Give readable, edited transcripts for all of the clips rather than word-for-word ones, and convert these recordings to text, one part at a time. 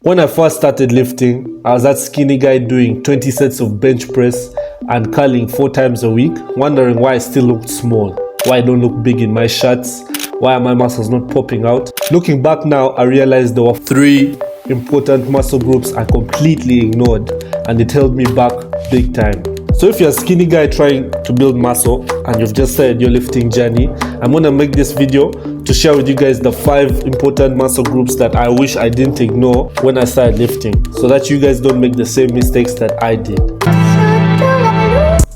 When I first started lifting, I was that skinny guy doing 20 sets of bench press and curling 4 times a week, wondering why I still looked small, why I don't look big in my shirts, why are my muscles not popping out. Looking back now, I realized there were 3 important muscle groups I completely ignored, and it held me back big time. So if you're a skinny guy trying to build muscle and you've just started your lifting journey, I'm gonna make this video to share with you guys the 5 important muscle groups that I wish I didn't ignore when I started lifting, so that you guys don't make the same mistakes that I did.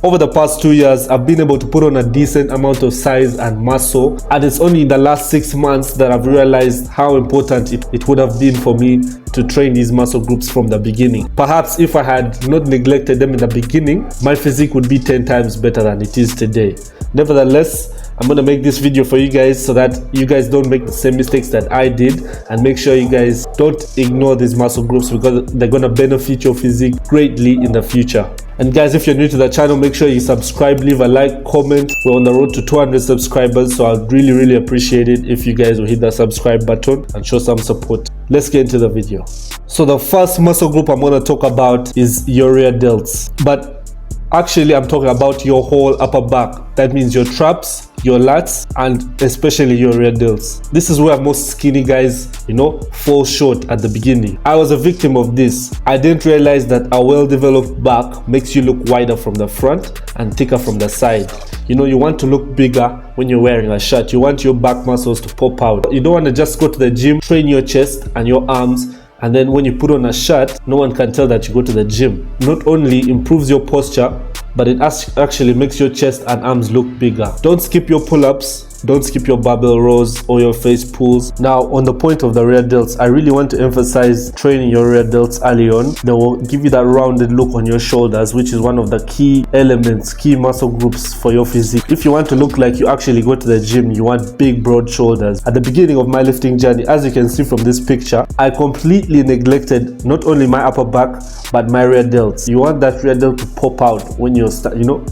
Over the past 2 years, I've been able to put on a decent amount of size and muscle, and it's only in the last 6 months that I've realized how important it would have been for me to train these muscle groups from the beginning. Perhaps if I had not neglected them in the beginning, my physique would be 10 times better than it is today. Nevertheless, I'm gonna make this video for you guys so that you guys don't make the same mistakes that I did, and make sure you guys don't ignore these muscle groups because they're gonna benefit your physique greatly in the future. And guys, if you're new to the channel, make sure you subscribe, leave a like, comment. We're on the road to 200 subscribers, so I'd really appreciate it if you guys will hit the subscribe button and show some support. Let's get into the video. So the first muscle group I'm going to talk about is your rear delts, but actually I'm talking about your whole upper back. That means your traps, your lats, and especially your rear delts. This is where most skinny guys, fall short at the beginning. I was a victim of this. I didn't realize that a well-developed back makes you look wider from the front and thicker from the side. You want to look bigger when you're wearing a shirt. You want your back muscles to pop out. You don't want to just go to the gym, train your chest and your arms, and then when you put on a shirt, no one can tell that you go to the gym. Not only improves your posture, but it actually makes your chest and arms look bigger. Don't skip your pull-ups. Don't skip your barbell rows or your face pulls. Now, on the point of the rear delts, I really want to emphasize training your rear delts early on. They will give you that rounded look on your shoulders, which is one of the key elements, key muscle groups for your physique. If you want to look like you actually go to the gym, you want big, broad shoulders. At the beginning of my lifting journey, as you can see from this picture, I completely neglected not only my upper back, but my rear delts. You want that rear delt to pop out when you're,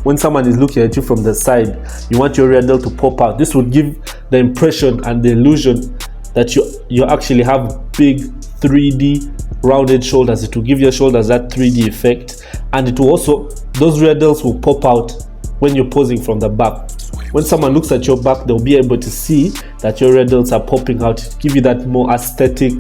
when someone is looking at you from the side. You want your rear delt to pop out. This would give the impression and the illusion that you actually have big 3D rounded shoulders. It will give your shoulders that 3D effect, and it will also, those rear delts will pop out when you're posing from the back. When someone looks at your back, they'll be able to see that your rear delts are popping out, give you that more aesthetic,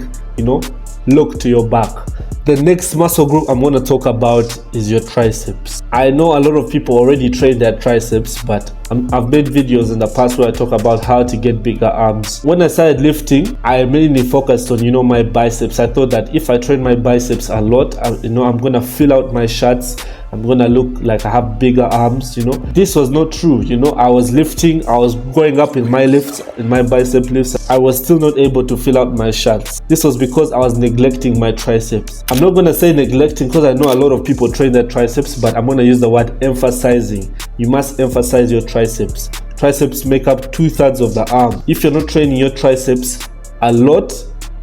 look to your back. The next muscle group I'm going to talk about is your triceps. I know a lot of people already train their triceps, but I've made videos in the past where I talk about how to get bigger arms. When I started lifting, I mainly focused on, my biceps. I thought that if I train my biceps a lot, I'm going to fill out my shirts. I'm going to look like I have bigger arms, This was not true, I was lifting, I was going up in my lifts, in my bicep lifts. I was still not able to fill out my shirts. This was because I was neglecting my triceps. I'm not going to say neglecting because I know a lot of people train their triceps, but I'm going to use the word emphasizing. You must emphasize your triceps. Triceps make up 2/3 of the arm. If you're not training your triceps a lot,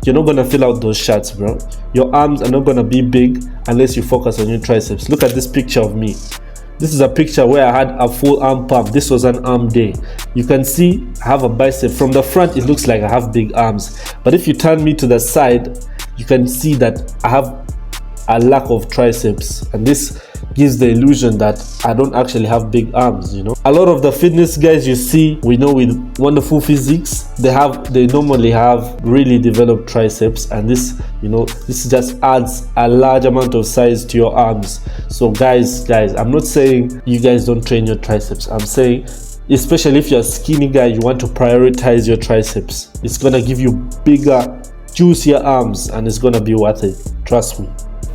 you're not going to fill out those shirts, bro. Your arms are not going to be big unless you focus on your triceps. Look at this picture of me. This is a picture where I had a full arm pump. This was an arm day. You can see I have a bicep. From the front, it looks like I have big arms. But if you turn me to the side, you can see that I have a lack of triceps. And this gives the illusion that I don't actually have big arms, A lot of the fitness guys you see, we know with wonderful physiques, they normally have really developed triceps, and this just adds a large amount of size to your arms. So guys, I'm not saying you guys don't train your triceps. I'm saying, especially if you're a skinny guy, you want to prioritize your triceps. It's gonna give you bigger, juicier arms, and it's gonna be worth it. Trust me.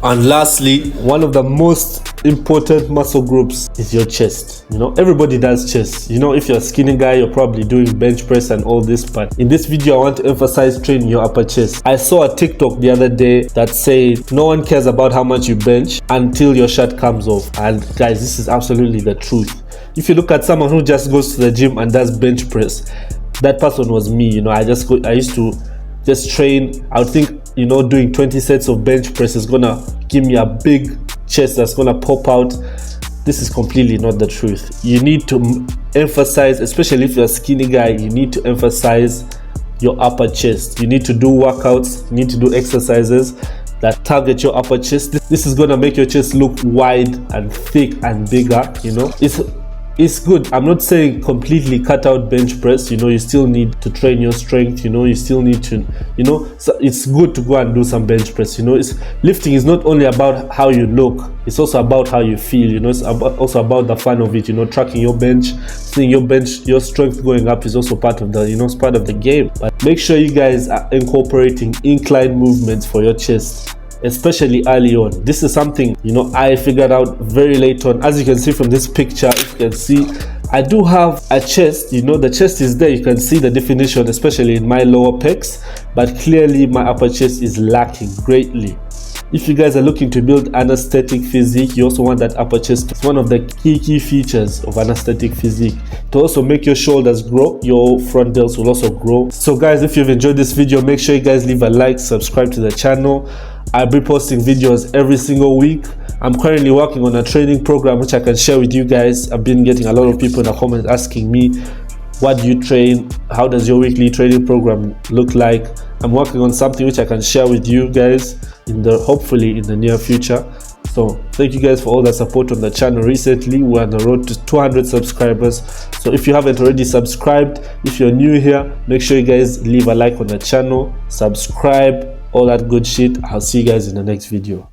And lastly, one of the most important muscle groups is your chest. Everybody does chest. If you're a skinny guy, you're probably doing bench press and all this, but in this video I want to emphasize training your upper chest. I saw a TikTok the other day that said no one cares about how much you bench until your shirt comes off. And guys, this is absolutely the truth. If you look at someone who just goes to the gym and does bench press, that person was me. I used to just train. I would think doing 20 sets of bench press is gonna give me a big chest that's gonna pop out. This is completely not the truth. You need to emphasize, especially if you're a skinny guy, you need to emphasize your upper chest. You need to do workouts, you need to do exercises that target your upper chest. This is gonna make your chest look wide and thick and bigger. You know, it's good. I'm not saying completely cut out bench press. You know, you still need to train your strength. You know, you still need to, you know, so it's good to go and do some bench press. You know, lifting is not only about how you look, it's also about how you feel. You know, it's also about the fun of it. You know, tracking your bench, seeing your strength going up is also part of the, you know, it's part of the game. But make sure you guys are incorporating incline movements for your chest, especially early on. This is something, you know, I figured out very late on. As you can see from this picture, if you can see, I do have a chest. You know, the chest is there, you can see the definition, especially in my lower pecs, but clearly my upper chest is lacking greatly. If you guys are looking to build an aesthetic physique, you also want that upper chest. It's one of the key features of an aesthetic physique. To also make your shoulders grow, your front delts will also grow. So guys, if you've enjoyed this video, make sure you guys leave a like, subscribe to the channel. I'll be posting videos every single week. I'm currently working on a training program which I can share with you guys. I've been getting a lot of people in the comments asking me, what do you train? How does your weekly training program look like? I'm working on something which I can share with you guys hopefully in the near future. So thank you guys for all the support on the channel recently. We're on the road to 200 subscribers. So if you haven't already subscribed, if you're new here, make sure you guys leave a like on the channel, subscribe, all that good shit. I'll see you guys in the next video.